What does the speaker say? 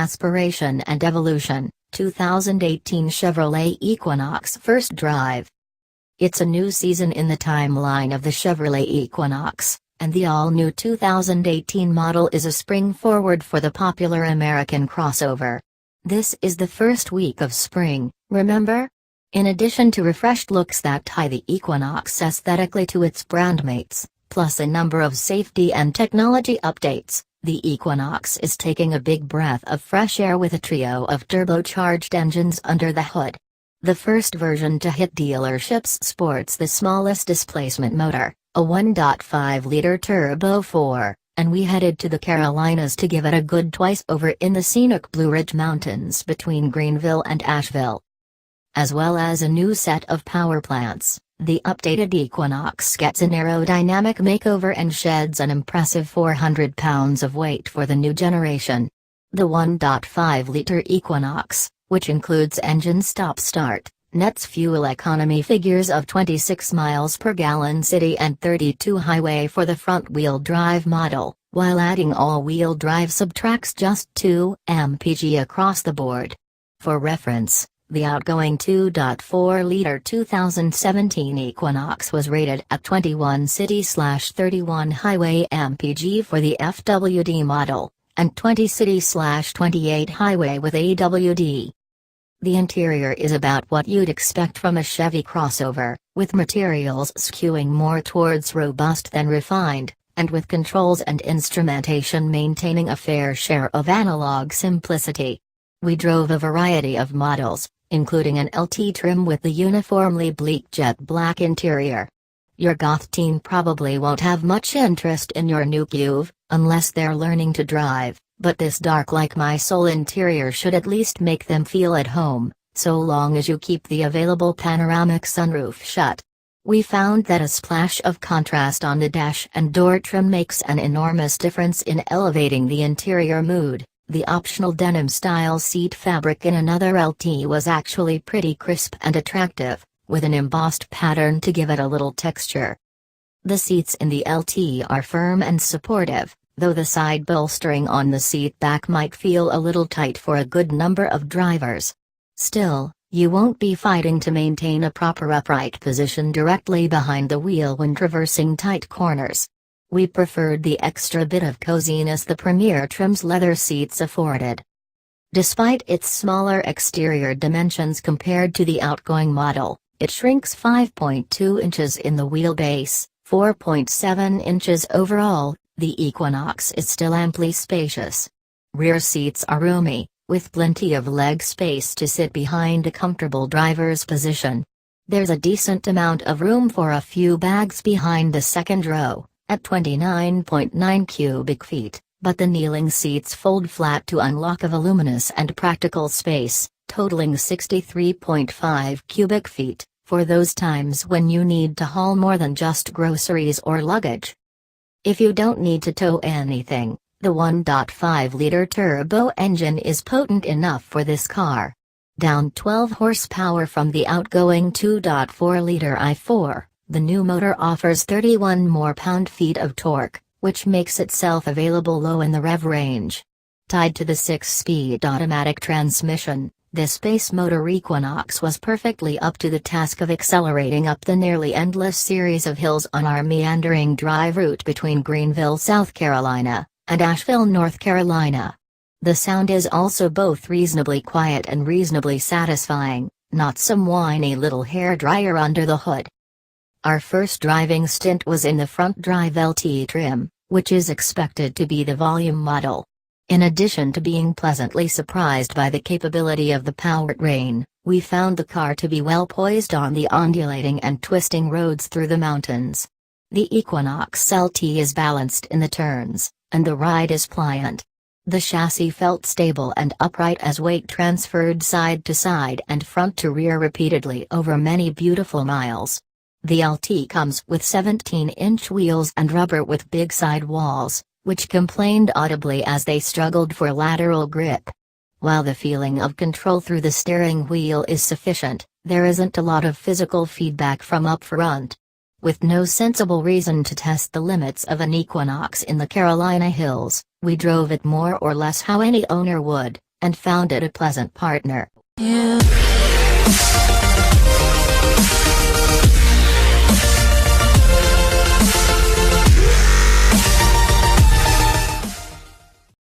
Aspiration and Evolution, 2018 Chevrolet Equinox First Drive. It's a new season in the timeline of the Chevrolet Equinox, and the all-new 2018 model is a spring forward for the popular American crossover. This is the first week of spring, remember? In addition to refreshed looks that tie the Equinox aesthetically to its brandmates, plus a number of safety and technology updates, the Equinox is taking a big breath of fresh air with a trio of turbocharged engines under the hood. The first version to hit dealerships sports the smallest displacement motor, a 1.5-liter turbo 4, and we headed to the Carolinas to give it a good twice over in the scenic Blue Ridge Mountains between Greenville and Asheville. As well as a new set of power plants, the updated Equinox gets an aerodynamic makeover and sheds an impressive 400 pounds of weight for the new generation. The 1.5-liter Equinox, which includes engine stop-start, nets fuel economy figures of 26 miles per gallon city and 32 highway for the front-wheel drive model, while adding all-wheel drive subtracts just 2 mpg across the board. For reference, the outgoing 2.4-liter 2017 Equinox was rated at 21 city/31 highway mpg for the FWD model, and 20 city/28 highway with AWD. The interior is about what you'd expect from a Chevy crossover, with materials skewing more towards robust than refined, and with controls and instrumentation maintaining a fair share of analog simplicity. We drove a variety of models, including an LT trim with the uniformly bleak jet black interior. Your goth teen probably won't have much interest in your new Cuve, unless they're learning to drive, but this dark like my soul interior should at least make them feel at home, so long as you keep the available panoramic sunroof shut. We found that a splash of contrast on the dash and door trim makes an enormous difference in elevating the interior mood. The optional denim-style seat fabric in another LT was actually pretty crisp and attractive, with an embossed pattern to give it a little texture. The seats in the LT are firm and supportive, though the side bolstering on the seat back might feel a little tight for a good number of drivers. Still, you won't be fighting to maintain a proper upright position directly behind the wheel when traversing tight corners. We preferred the extra bit of coziness the Premier trim's leather seats afforded. Despite its smaller exterior dimensions compared to the outgoing model, it shrinks 5.2 inches in the wheelbase, 4.7 inches overall. The Equinox is still amply spacious. Rear seats are roomy, with plenty of leg space to sit behind a comfortable driver's position. There's a decent amount of room for a few bags behind the second row, at 29.9 cubic feet, but the kneeling seats fold flat to unlock a voluminous and practical space, totaling 63.5 cubic feet, for those times when you need to haul more than just groceries or luggage. If you don't need to tow anything, the 1.5-liter turbo engine is potent enough for this car. Down 12 horsepower from the outgoing 2.4-liter i4, the new motor offers 31 more pound-feet of torque, which makes itself available low in the rev range. Tied to the 6-speed automatic transmission, this base motor Equinox was perfectly up to the task of accelerating up the nearly endless series of hills on our meandering drive route between Greenville, South Carolina, and Asheville, North Carolina. The sound is also both reasonably quiet and reasonably satisfying, not some whiny little hairdryer under the hood. Our first driving stint was in the front drive LT trim, which is expected to be the volume model. In addition to being pleasantly surprised by the capability of the powertrain, we found the car to be well poised on the undulating and twisting roads through the mountains. The Equinox LT is balanced in the turns, and the ride is pliant. The chassis felt stable and upright as weight transferred side to side and front to rear repeatedly over many beautiful miles. The LT comes with 17-inch wheels and rubber with big side walls, which complained audibly as they struggled for lateral grip. While the feeling of control through the steering wheel is sufficient, there isn't a lot of physical feedback from up front. With no sensible reason to test the limits of an Equinox in the Carolina hills, we drove it more or less how any owner would, and found it a pleasant partner.